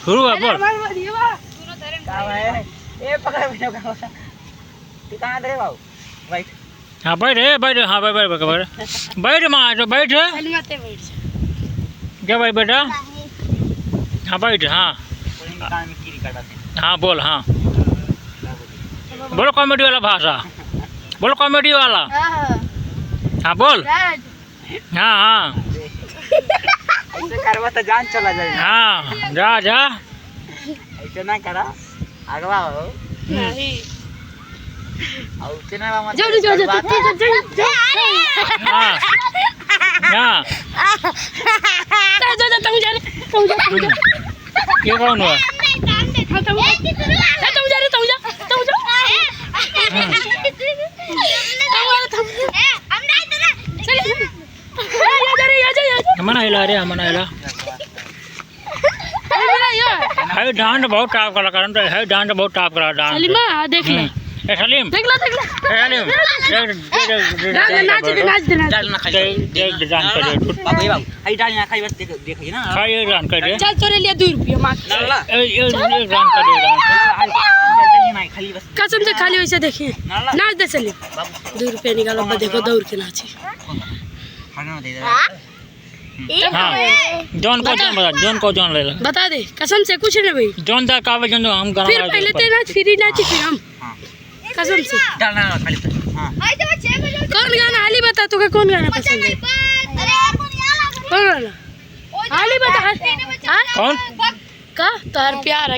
शुरू है बोल। ये पकड़ वीडियो का तू कहां दे बाबू भाई हाँ बैठ हाँ बैठ बैठ माँ तो बैठ क्या भाई बेटा हाँ बैठ हाँ हाँ बोल हाँ बोलो कॉमेडी वाला भाषा बोलो कॉमेडी वाला हाँ बोल हाँ हाँ ऐसे करवा तो जान चला जाए हाँ जा जा ऐसे ना करा अगवा हो नहीं और चना मामा जाओ हाँ हाँ ये कौन हुआ मना हिला रे मना हिला है डांड बहुत टाप करा करन तो है डांड बहुत टाप करा डांड सलीमा देख ले ए सलीम देख ले सलीम नाच दे डाल ना खाई डांड कर दे बाबू ये बाबू आई डाल ना खाई बस देखिए ना खाई एक डांड कर दे चल तोरे लिए 2 रुपया मांग नाला एक डांड कर दे नहीं खाली बस कसम से खाली वैसे देखिए नाच दे सलीम 2 रुपया निकालो देखो दौड़ के नाचे खाना दे दे हाँ जॉन को जॉन ले ला बता दे कसम से कुछ नहीं भाई जॉन दा कावे जॉन हम करा फिर पहले ते नाच फिर नाच फिर हम कसम से डालना खाली हां कौन गाना हाली बता तुझे कौन गाना पसंद है कौन गाना हाली बता कौन का तार प्यार